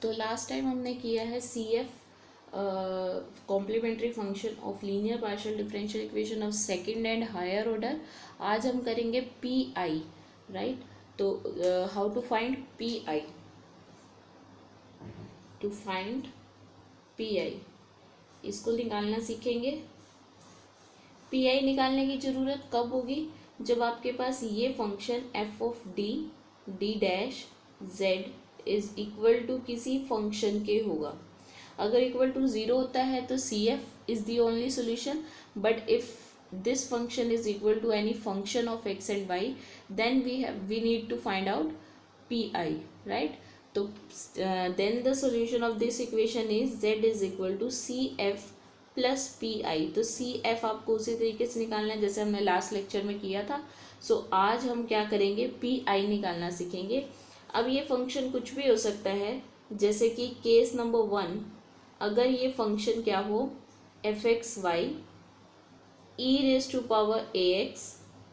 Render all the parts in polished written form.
तो last time हमने किया है C F complementary function of linear partial differential equation of second and higher order. आज हम करेंगे पी आई, राइट। तो how to find P I, to find P I, इसको निकालना सीखेंगे। पी आई निकालने की ज़रूरत कब होगी, जब आपके पास ये function F of D D dash Z is equal to किसी फंक्शन के होगा। अगर इक्वल टू ज़ीरो होता है तो C F is the only solution, but if this function is equal to any function of x and y, then we need to find out pi, right? तो then the solution of this equation is z is equal to cf plus P आई। तो C F आपको उसी तरीके से निकालना है जैसे हमने लास्ट लेक्चर में किया था। सो आज हम क्या करेंगे, पी आई निकालना सीखेंगे। अब ये फंक्शन कुछ भी हो सकता है, जैसे कि केस नंबर 1, अगर ये फंक्शन क्या हो, F X Y E raise to power A x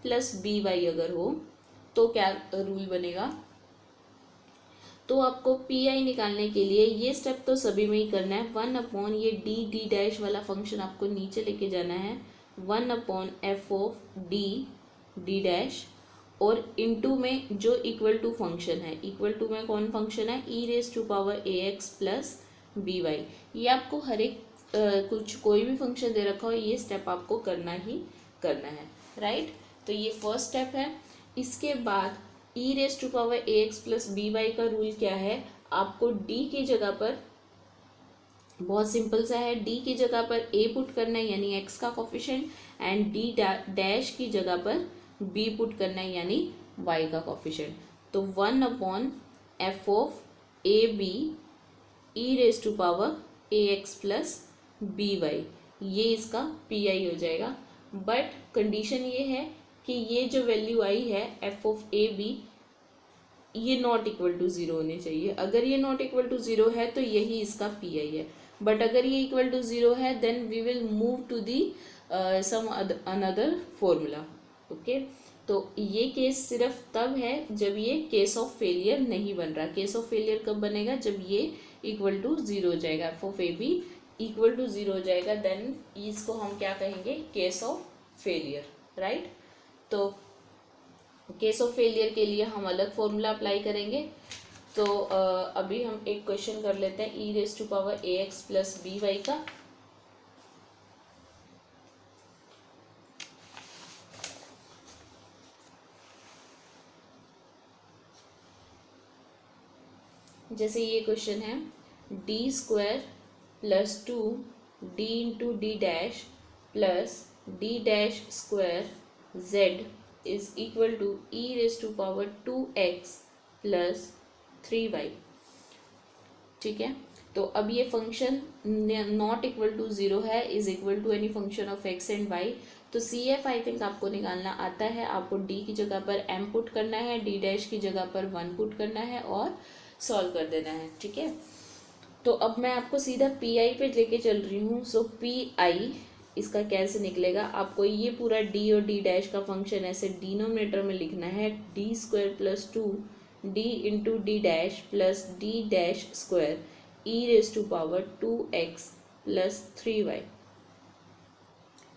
plus B Y अगर हो, तो क्या रूल बनेगा। तो आपको पी आई निकालने के लिए ये स्टेप तो सभी में ही करना है। 1 ये डी डी डैश वाला फंक्शन आपको नीचे लेके जाना है, 1/f of D D dash, और इनटू में जो इक्वल टू फंक्शन है, इक्वल टू में कौन फंक्शन है, e raise to power A x plus B Y. ये आपको हर एक कुछ कोई भी फंक्शन दे रखा हो, ये स्टेप आपको करना ही करना है, राइट। तो ये फर्स्ट स्टेप है। इसके बाद e raise to power A x plus B y का रूल क्या है, आपको डी की जगह पर, बहुत सिंपल सा है, डी की जगह पर ए पुट करना है यानी एक्स का कोफिशिएंट, एंड डी डैश की जगह पर बी पुट करना है यानी वाई का कोफिशिएंट। तो 1/f of A B E raise to power A x plus B Y, ये इसका पी आई हो जाएगा। बट कंडीशन ये है कि ये जो वैल्यू आई है एफ ऑफ ए बी, ये नॉट इक्वल टू ज़ीरो होनी चाहिए। अगर ये नॉट इक्वल टू ज़ीरो है तो यही इसका पी आई है, बट अगर ये इक्वल टू ज़ीरो है then we will move to the some another formula, okay. तो ये केस सिर्फ तब है जब ये केस ऑफ फेलियर नहीं बन रहा। केस ऑफ फेलियर कब बनेगा, जब ये इक्वल टू ज़ीरो हो जाएगा, F of A B equal to zero हो जाएगा, देन इसको हम क्या कहेंगे, केस ऑफ फेलियर, राइट। तो केस ऑफ फेलियर के लिए हम अलग फॉर्मूला अप्लाई करेंगे। तो अभी हम एक क्वेश्चन कर लेते हैं, e raise to power A x plus B y का। जैसे ये क्वेश्चन है, D square plus 2 D into D dash plus D dash square Z is equal to e raise to power 2x plus 3y, ठीक है। तो अब ये function not equal to zero है, is equal to any function of x and y। तो C F I think आपको निकालना आता है। आपको d की जगह पर m पुट करना है, d डैश की जगह पर 1 पुट करना है और सॉल्व कर देना है, ठीक है। तो अब मैं आपको सीधा पी आई पे लेके चल रही हूँ। सो पी आई इसका कैसे निकलेगा, आपको ये पूरा डी और डी डैश का फंक्शन ऐसे डिनोमिनेटर में लिखना है, D square plus 2 D into D dash plus D dash square E raise to power 2x plus 3y।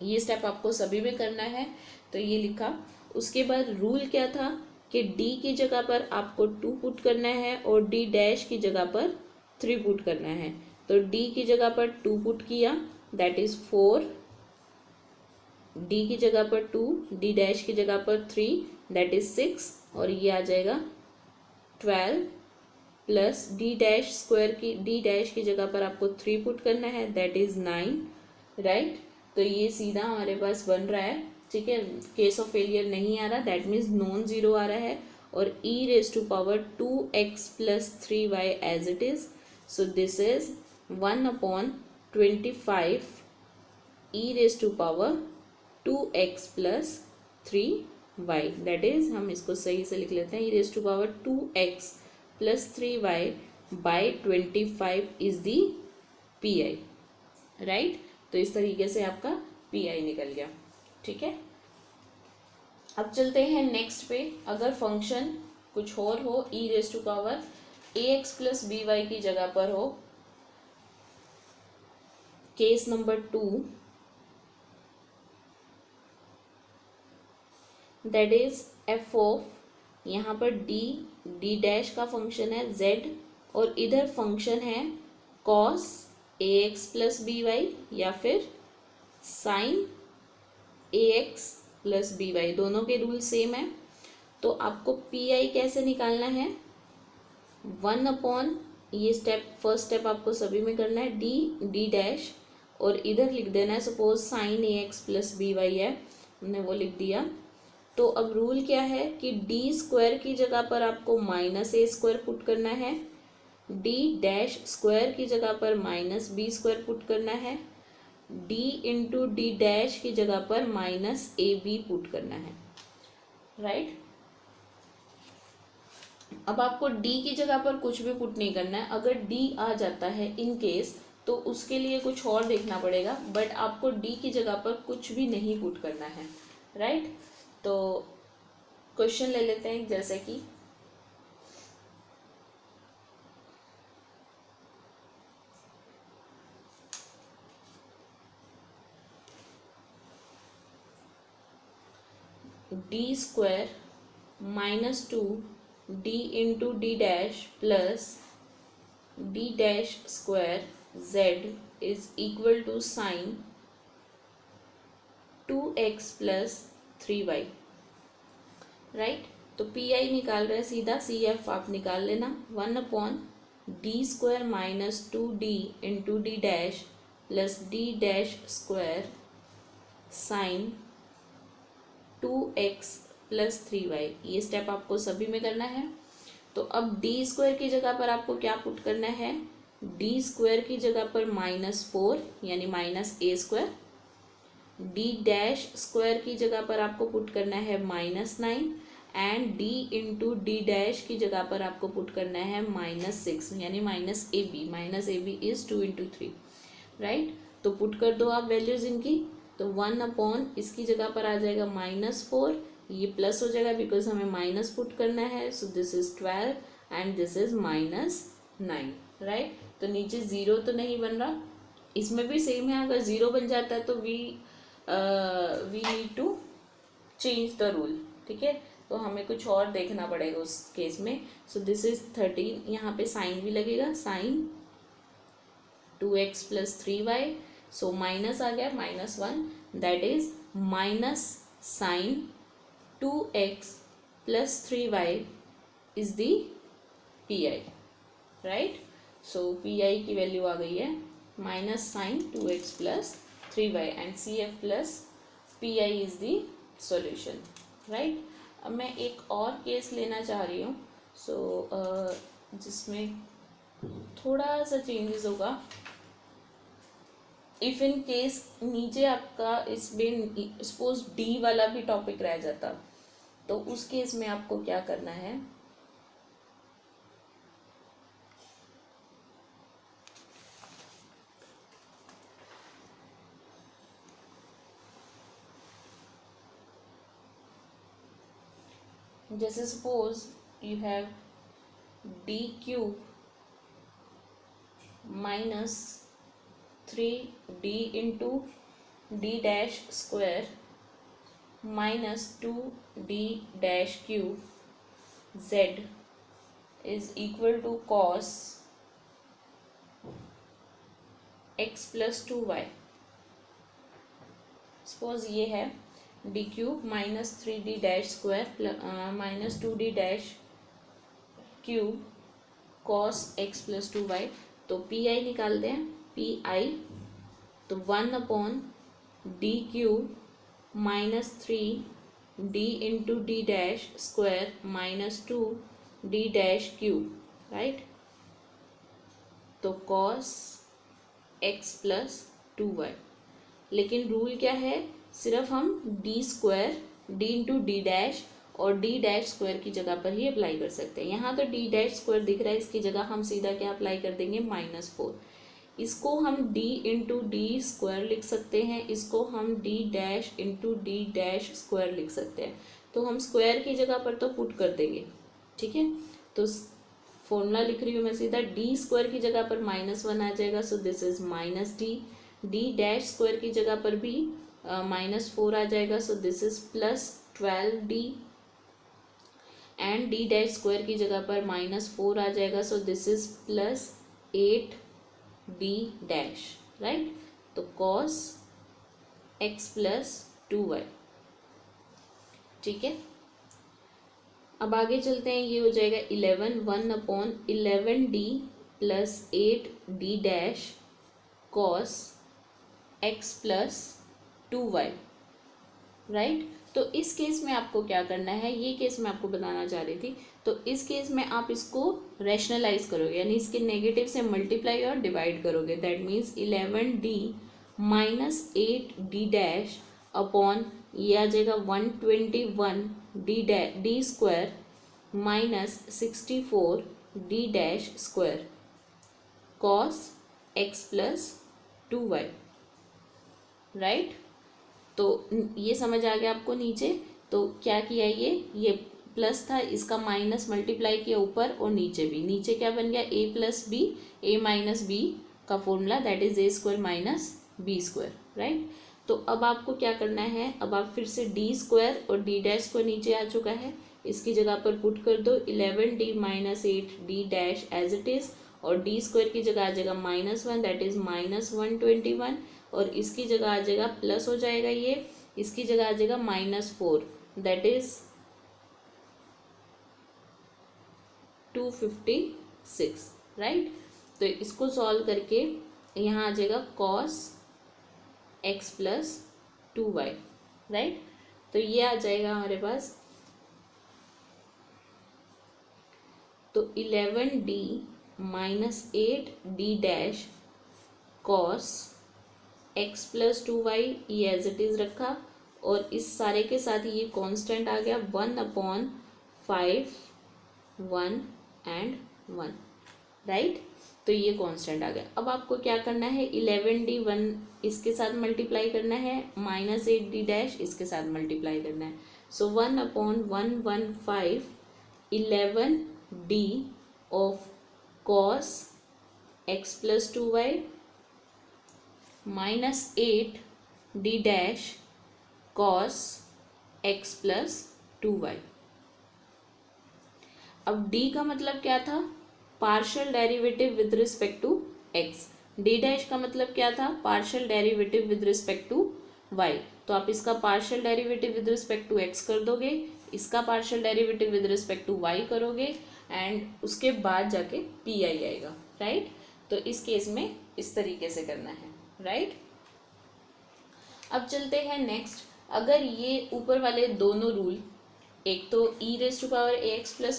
ये स्टेप आपको सभी में करना है, तो ये लिखा। उसके बाद रूल क्या था कि d की जगह पर आपको 2 पुट करना है और d डैश की जगह पर 3 पुट करना है। तो d की जगह पर 2 पुट किया, दैट इज 4, d की जगह पर 2, d डैश की जगह पर 3, दैट इज 6, और ये आ जाएगा 12 प्लस d डैश स्क्वायर की, d डैश की जगह पर आपको 3 पुट करना है, दैट इज 9, राइट। तो ये सीधा हमारे पास बन रहा है, ठीक है। केस ऑफ फेलियर नहीं आ रहा, दैट मीन्स नॉन ज़ीरो आ रहा है, और e raise to power 2x plus 3y as it is. So this is 1/25 e raise to power 2x plus 3y, that is, हम इसको सही से लिख लेते हैं, e raise to power 2x plus 3y by 25 is the P I, right. तो इस तरीके से आपका पी आई निकल गया, ठीक है। अब चलते हैं नेक्स्ट पे। अगर फंक्शन कुछ और हो, e raise to power ax plus B y की जगह पर हो, case number 2, that is F of, यहाँ पर डी डैश का फंक्शन है z, और इधर फंक्शन है cos ax plus B y या फिर sin ax plus B y, दोनों के रूल सेम है। तो आपको पी आई कैसे निकालना है, 1 ये स्टेप, फर्स्ट स्टेप आपको सभी में करना है, डी डैश, और इधर लिख देना है, सपोज साइन ए एक्स प्लस बी वाई है, हमने वो लिख दिया। तो अब रूल क्या है कि डी स्क्वायर की जगह पर आपको माइनस ए स्क्वायर पुट करना है, डी डैश स्क्वायर की जगह पर माइनस बी स्क्वायर पुट करना है, डी इंटू डी डैश की जगह पर माइनस ए बी पुट करना है, राइट। अब आपको d की जगह पर कुछ भी पुट नहीं करना है, अगर d आ जाता है इन केस तो उसके लिए कुछ और देखना पड़ेगा, बट आपको d की जगह पर कुछ भी नहीं पुट करना है, राइट। तो क्वेश्चन ले लेते हैं, जैसे कि D square minus 2 D into D dash plus D dash square Z is equal to sine 2x plus 3y, right. तो पी आई निकाल रहे हैं सीधा, सी एफ आप निकाल लेना, 1/d square minus 2d into D dash plus D dash square sine 2x plus 3y, ये step आपको सभी में करना है। तो अब डी स्क्वायर की जगह पर आपको क्या पुट करना है, डी स्क्वायर की जगह पर -4 यानी minus A square, D dash square की जगह पर आपको पुट करना है -9, and D into D dash की जगह पर आपको पुट करना है -6 यानी minus A B is 2 into 3, right. तो पुट कर दो आप वैल्यूज इनकी, तो 1 इसकी जगह पर आ जाएगा -4, ये प्लस हो जाएगा बिकॉज हमें माइनस पुट करना है, so this is 12 and this is -9, right. तो नीचे 0 तो नहीं बन रहा, इसमें भी सेम है, अगर 0 बन जाता है तो we need to change the rule, ठीक है। तो हमें कुछ और देखना पड़ेगा उस केस में। सो दिस इज 13, यहाँ पे साइन भी लगेगा, sine 2x plus 3y, so minus आ गया -1, that is minus sine 2x plus 3y is the P I, right. So P I की वैल्यू आ गई है minus sine 2x plus 3y and C F plus P I is the solution, right. अब मैं एक और case लेना चाह रही हूँ, सो जिसमें थोड़ा सा चेंजेस होगा। इफ इन केस नीचे आपका इसमें सपोज डी वाला भी टॉपिक रह जाता, तो उस केस में आपको क्या करना है, जैसे suppose you have D cube minus 3d into D dash square minus 2d dash cube z is equal to cos x plus 2y। Suppose ये है D cube minus 3d dash square minus 2d dash cube cos x plus 2y। तो P I निकाल दें, P I, तो 1/d cube minus 3d into D dash square minus 2d dash cube, right. तो cos x plus 2y, लेकिन rule क्या है, सिर्फ हम D square D into D dash और डी डैश स्क्वायर की जगह पर ही अप्लाई कर सकते हैं। यहाँ तो डी डैश स्क्वायर दिख रहा है, इसकी जगह हम सीधा क्या अप्लाई कर देंगे, -4। इसको हम डी इंटू डी स्क्वायर लिख सकते हैं, इसको हम D dash into D dash square लिख सकते हैं। तो हम स्क्वायर की जगह पर तो पुट कर देंगे, ठीक है। तो फॉर्मूला लिख रही हूँ मैं सीधा, डी स्क्वायर की जगह पर -1 आ जाएगा, सो this is -d। D dash square की जगह पर भी -4 आ जाएगा, सो this is +12d। And D dash square की जगह पर -4 आ जाएगा, सो this is +8d dash, right. तो cos x + 2y, ठीक है। अब आगे चलते हैं, ये हो जाएगा 1/11d + 8d dash cos x + 2y, right. तो इस केस में आपको क्या करना है, ये केस मैं आपको बताना चाह रही थी। तो इस केस में आप इसको रैशनलाइज करोगे, यानी इसके नेगेटिव से मल्टीप्लाई और डिवाइड करोगे। That means 11d - 8d dash upon ये आ जाएगा 121d square -64d dash square cos x + 2y, right. तो ये समझ आ गया आपको नीचे। तो क्या किया, ये प्लस था, इसका माइनस मल्टीप्लाई किया ऊपर और नीचे भी। नीचे क्या बन गया, a + b, a - b का formula, that is a² - b square, right. तो अब आपको क्या करना है, अब आप फिर से डी स्क्वायर और डी डैश को नीचे आ चुका है, इसकी जगह पर पुट कर दो 11d - 8d dash as it is, और डी स्क्वायर की जगह आ जाएगा -1, दैट इज -121, और इसकी जगह आ जाएगा प्लस हो जाएगा, ये इसकी जगह आ जाएगा -4, दैट इज 256, राइट। तो इसको सॉल्व करके यहाँ आ जाएगा cos x + 2y, राइट। तो ये आ जाएगा हमारे पास, तो 11d - 8d dash cos x + 2y, ये एज इट इज रखा, और इस सारे के साथ ये कांस्टेंट आ गया 1/5, 1 and 1, राइट। तो ये कांस्टेंट आ गया। अब आपको क्या करना है, 11d 1 इसके साथ मल्टीप्लाई करना है, -8d डैश इसके साथ मल्टीप्लाई करना है, सो 1/115 11d of cos x + 2y -8d dash cos x + 2y। अब d का मतलब क्या था, partial derivative with respect to x। d dash का मतलब क्या था, partial derivative with respect to y। तो आप इसका partial derivative with respect to x कर दोगे, इसका partial derivative with respect to y करोगे, एंड उसके बाद जाके pi आएगा, राइट। तो इस केस में इस तरीके से करना है, राइट। अब चलते हैं नेक्स्ट। अगर ये ऊपर वाले दोनों रूल, एक तो e⁴ax +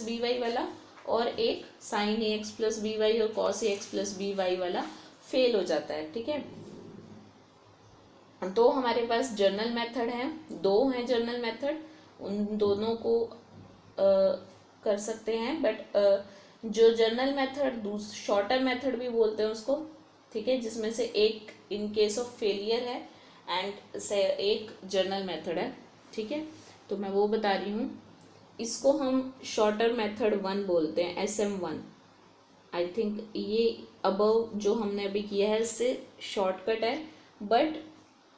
by वाला, और एक sin ax + by और cos ax + by वाला फेल हो जाता है, ठीक है। तो हमारे पास जर्नल मेथड है, दो हैं जर्नल मेथड, उन दोनों को कर सकते हैं, बट जो जर्नल मेथड शॉर्टर मेथड भी बोलते हैं उसको, ठीक है, जिसमें से एक इन केस ऑफ फेलियर है एंड से एक जर्नल मेथड है, ठीक है। तो मैं वो बता रही हूँ, इसको हम शॉर्टर मेथड 1 बोलते हैं, SM1। आई थिंक ये अबव जो हमने अभी किया है इससे शॉर्टकट है, बट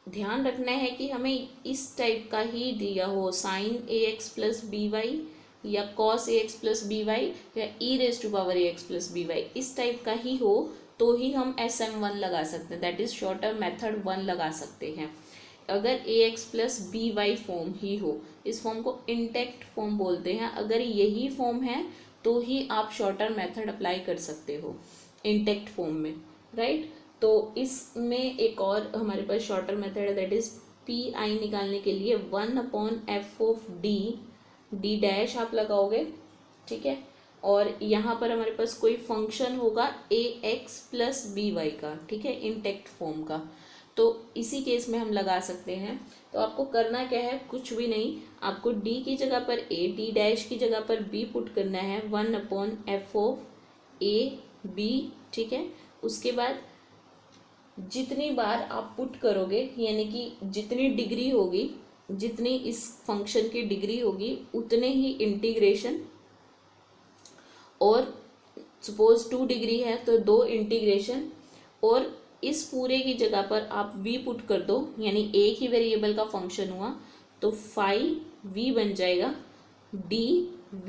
ध्यान रखना है कि हमें इस टाइप का ही दिया हो, sin ax + by या cos ax + by या e⁴ax + by, इस टाइप का ही हो तो ही हम SM1 लगा सकते हैं, दैट इज शॉर्टर मेथड 1 लगा सकते हैं। अगर ax + by फॉर्म ही हो, इस फॉर्म को इंटैक्ट फॉर्म बोलते हैं, अगर यही फॉर्म है तो ही आप शॉर्टर मेथड अप्लाई कर सकते हो इंटैक्ट फॉर्म में, राइट। तो इसमें एक और हमारे पास शॉर्टर मेथड है, दैट इज pi निकालने के लिए 1/f(d) d डैश आप लगाओगे, ठीक है। और यहाँ पर हमारे पास कोई फंक्शन होगा ax + by का, ठीक है, इंटैक्ट फॉर्म का, तो इसी केस में हम लगा सकते हैं। तो आपको करना क्या है, कुछ भी नहीं, आपको d की जगह पर a, d डैश की जगह पर b पुट करना है, 1/f(a)b, ठीक है। उसके बाद जितनी बार आप पुट करोगे, यानी कि जितनी डिग्री होगी, जितनी इस फंक्शन की डिग्री होगी, उतने ही इंटीग्रेशन और सपोज 2 डिग्री है तो 2 इंटीग्रेशन, और इस पूरे की जगह पर आप v पुट कर दो, यानी एक ही वेरिएबल का फंक्शन हुआ, तो 5v बन जाएगा dv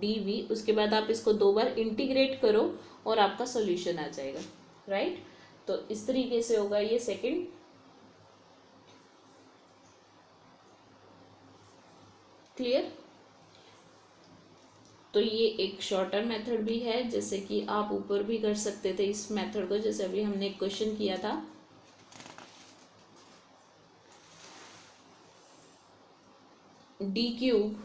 dv। उसके बाद आप इसको 2 बार इंटीग्रेट करो और आपका सॉल्यूशन आ जाएगा, राइट। तो इस तरीके से होगा ये सेकंड। क्लियर। तो ये एक शॉर्टर मेथड भी है, जैसे कि आप ऊपर भी कर सकते थे इस मेथड को, जैसे अभी हमने एक क्वेश्चन किया था। d cube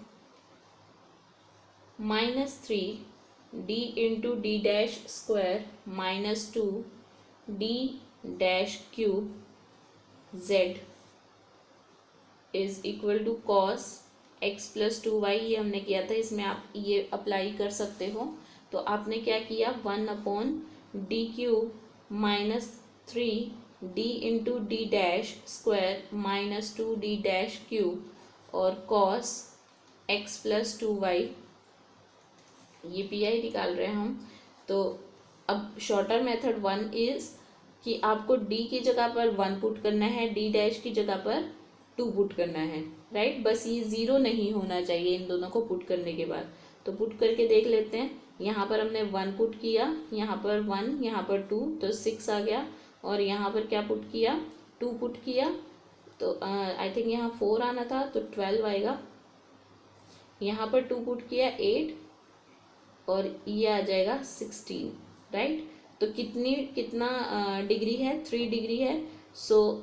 -3 d into D dash square -2 d dash cube z is equal to cos x plus 2y, ये हमने किया था, इसमें आप ये अप्लाई कर सकते हो। तो आपने क्या किया, 1/d³ -3 d into D dash square -2d dash cube और cos x प्लस 2y, ये पीआई निकाल रहे हैं हम। तो अब शॉर्टर मेथड 1 इज कि आपको d की जगह पर 1 पुट करना है, d डैश की जगह पर 2 पुट करना है, राइट। बस ये 0 नहीं होना चाहिए इन दोनों को पुट करने के बाद। तो पुट करके देख लेते हैं। यहाँ पर हमने 1 पुट किया, यहाँ पर 1, यहाँ पर 2, तो 6 आ गया। और यहाँ पर क्या पुट किया, 2 पुट किया, तो आई थिंक यहाँ 4 आना था, तो 12 आएगा। यहाँ पर 2 पुट किया 8, और ये आ जाएगा 16, राइट। तो कितना डिग्री है, 3 डिग्री है। सो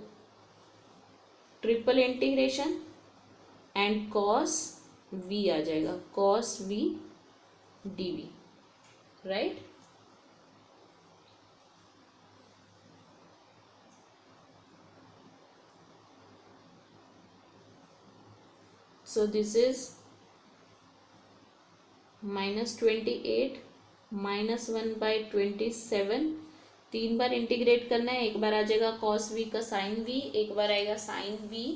triple integration and cos v आ जाएगा, cos v dv, right. So this is -28 -1/27। 3 bar integrate करना है, एक बार आ जाएगा cos v का sin v, एक बार आएगा sin v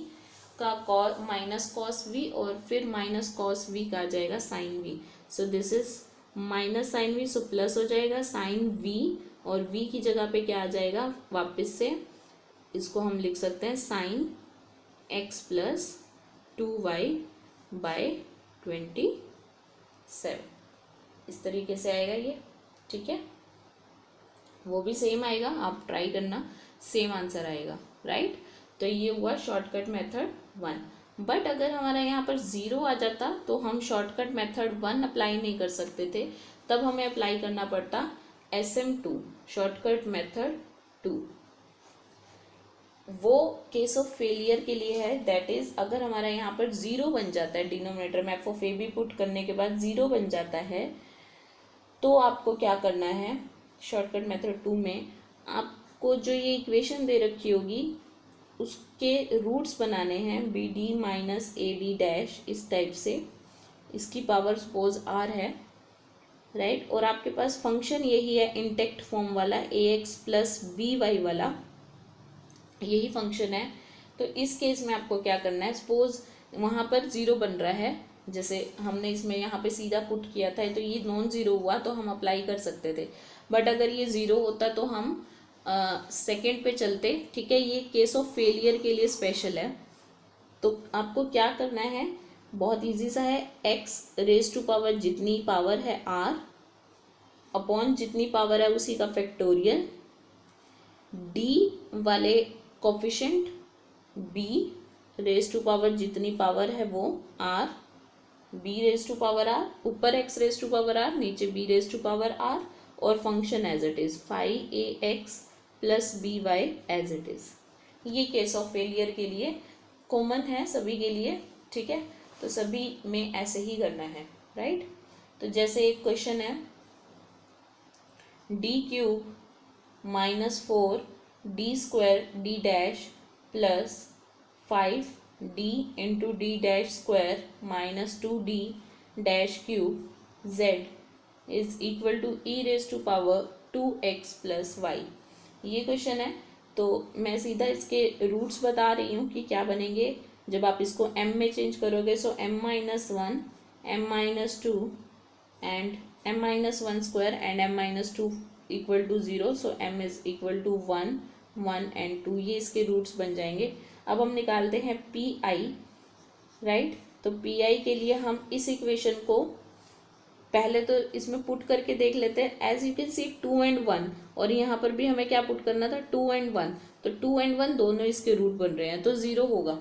का माइनस कॉस v, और फिर माइनस कॉस v का आ जाएगा sin v। So this is minus sine v, so plus हो जाएगा sin v, और v की जगह पे क्या आ जाएगा, वापस से इसको हम लिख सकते हैं sin x प्लस 2y/27। इस तरीके से आएगा ये, ठीक है। वो भी सेम आएगा, आप ट्राई करना, सेम आंसर आएगा, राइट। तो ये हुआ शॉर्टकट मेथड 1। बट अगर हमारा यहाँ पर 0 आ जाता तो हम शॉर्टकट मेथड 1 अप्लाई नहीं कर सकते थे, तब हमें अप्लाई करना पड़ता SM2, शॉर्टकट मेथड 2। वो केस ऑफ फेलियर के लिए है, दैट इज अगर हमारा यहाँ पर 0 बन जाता है, डिनोमिनेटर में f of a b put करने के बाद 0 बन जाता है, तो आपको क्या करना है, शॉर्टकट मेथड 2 में आपको जो ये इक्वेशन दे रखी होगी उसके रूट्स बनाने हैं, BD माइनस AD डैश, इस टाइप से। इसकी पावर सपोज r है, राइट। और आपके पास फंक्शन यही है, इंटेक्ट फॉर्म वाला, ax प्लस by वाला, यही फंक्शन है। तो इस केस में आपको क्या करना है, सपोज वहाँ पर 0 बन रहा है, जैसे हमने इसमें यहाँ पे सीधा पुट किया था, तो ये नॉन ज़ीरो हुआ तो हम अप्लाई कर सकते थे। बट अगर ये 0 होता तो हम सेकेंड पे चलते, ठीक है। ये केस ऑफ फेलियर के लिए स्पेशल है। तो आपको क्या करना है, बहुत इजी सा है, x रेज टू पावर जितनी पावर है r अपॉन जितनी पावर है उसी का फैक्टोरियल, d वाले coefficient b raise to power जितनी पावर है वो r, b raise to power r, ऊपर x raise to power r, नीचे b raise to power r, और function as it is 5ax plus by as it is. ये case of failure के लिए common है सभी के लिए, ठीक है। तो सभी में ऐसे ही करना है, राइट। तो जैसे एक क्वेश्चन है, d³ -4d² d dash plus 5d into D dash square -2d dash cube z is equal to e raise to power 2x plus y। ये क्वेश्चन है, तो मैं सीधा इसके रूट्स बता रही हूँ कि क्या बनेंगे जब आप इसको m में चेंज करोगे। So m-1, m-2 and m minus one square and m minus two equal to 0, so m is equal to 1, 1 and 2, ये इसके रूट्स बन जाएंगे। अब हम निकालते हैं पी आई, राइट। तो पी आई के लिए हम इस इक्वेशन को पहले तो इसमें पुट करके देख लेते हैं। As you can see 2 and 1, और यहाँ पर भी हमें क्या पुट करना था, 2 एंड 1, तो 2 एंड 1 दोनों इसके रूट बन रहे हैं, तो 0 होगा,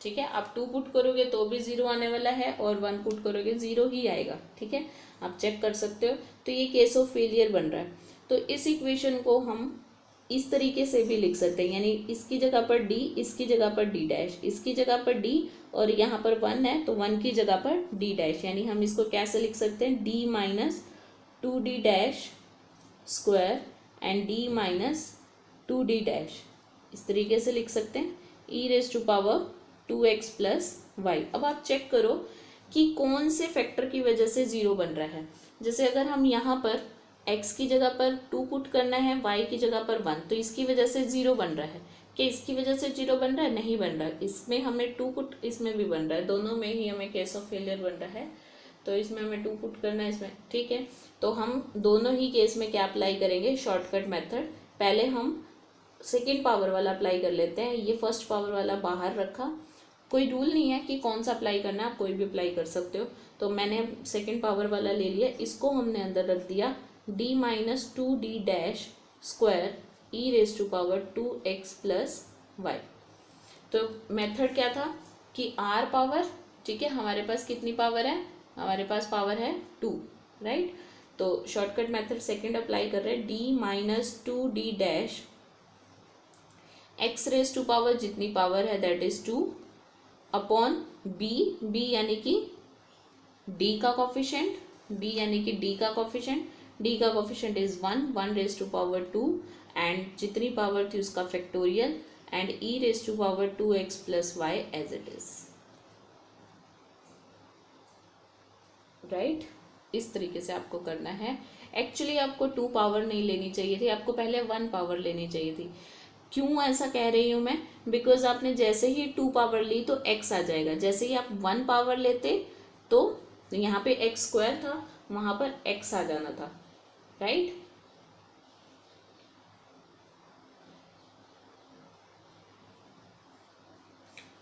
ठीक है। आप 2 पुट करोगे तो भी 0 आने वाला है, और 1 पुट करोगे 0 ही आएगा, ठीक है, आप चेक कर सकते हो। तो ये केस ऑफ फेलियर बन रहा है। तो इस इक्वेशन को हम इस तरीके से भी लिख सकते हैं, यानी इसकी जगह पर डी, इसकी जगह पर डी डैश, इसकी जगह पर डी, और यहाँ पर 1 है तो 1 की जगह पर डी डैश, यानी हम इसको कैसे लिख सकते हैं, D minus 2d dash square and D minus 2d dash, इस तरीके से लिख सकते हैं, e raise to power 2x plus y. अब आप चेक करो कि कौन से फैक्टर की वजह से 0 बन रहा है। जैसे अगर हम यहाँ पर x की जगह पर 2 पुट करना है, y की जगह पर 1, तो इसकी वजह से 0 बन रहा है। क्या इसकी वजह से 0 बन रहा है, नहीं बन रहा है। इसमें हमें 2 पुट, इसमें भी बन रहा है, दोनों में ही हमें केस ऑफ फेलियर बन रहा है। तो इसमें हमें 2 पुट करना है, इसमें, ठीक है। तो हम दोनों ही केस में क्या अप्लाई करेंगे, शॉर्टकट मेथड। पहले हम सेकेंड पावर वाला अप्लाई कर लेते हैं। ये फर्स्ट पावर वाला बाहर रखा, कोई रूल नहीं है कि कौन सा अप्लाई करना है, आप कोई भी अप्लाई कर सकते हो। तो मैंने सेकेंड पावर वाला ले लिया, इसको हमने अंदर रख दिया, d minus 2d dash square E raise to power 2x plus Y. तो मेथड क्या था कि r पावर, ठीक है, हमारे पास कितनी पावर है, हमारे पास पावर है 2, राइट। तो शॉर्टकट मेथड सेकंड अप्लाई कर रहे हैं, d minus 2d dash x raise to power जितनी पावर है दैट इज 2 अपॉन b यानी कि d का कोफिशिएंट, b यानी कि d का कोफिशिएंट, d का coefficient is 1 raise to power 2 and जितनी पावर थी उसका factorial and e raise to power 2x plus Y as it is, right. इस तरीके से आपको करना है। एक्चुअली आपको 2 पावर नहीं लेनी चाहिए थी, आपको पहले 1 पावर लेनी चाहिए थी। क्यों ऐसा कह रही हूँ मैं, बिकॉज आपने जैसे ही 2 पावर ली तो x आ जाएगा, जैसे ही आप 1 पावर लेते तो यहाँ पे x स्क्वायर था, वहां पर x आ जाना था, राइट।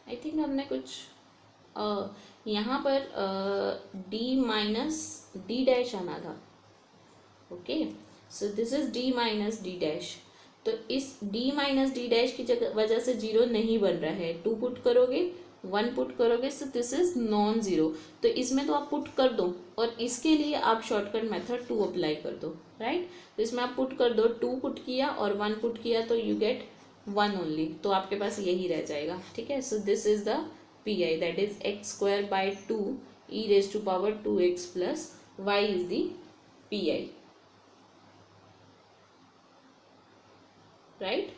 आई थिंक हमने कुछ यहाँ पर d माइनस डी डैश आना था, okay. So this is d minus D dash. तो इस d माइनस डी डैश की वजह से 0 नहीं बन रहा है। 2 पुट करोगे, 1 पुट करोगे, सो दिस इज नॉन जीरो। तो इसमें तो आप पुट कर दो, और इसके लिए आप शॉर्टकट मेथड 2 अप्लाई कर दो, राइट। तो इसमें आप पुट कर दो, 2 पुट किया और 1 पुट किया, तो यू गेट 1 ओनली, तो आपके पास यही रह जाएगा, ठीक है। So this is the P I, that is x square by 2 E raise to power 2x plus Y is the P I, right.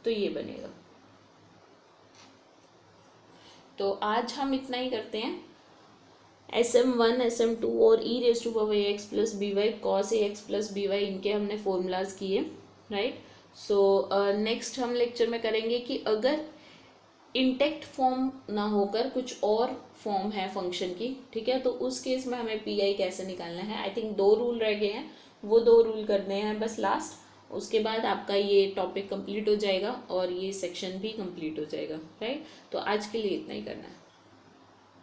तो ये बनेगा। तो आज हम इतना ही करते हैं। SM1, SM2 और e raise to power ax plus B Y cos ax plus B Y, इनके हमने फॉर्मूलाज किए, राइट। सो नेक्स्ट हम लेक्चर में करेंगे कि अगर इंटेक्ट फॉर्म ना होकर कुछ और फॉर्म है फंक्शन की, ठीक है, तो उस केस में हमें पी आई कैसे निकालना है। आई थिंक 2 रूल रह गए हैं, वो 2 रूल करने हैं बस लास्ट, उसके बाद आपका ये टॉपिक कंप्लीट हो जाएगा और ये सेक्शन भी कंप्लीट हो जाएगा, राइट। तो आज के लिए इतना ही करना है।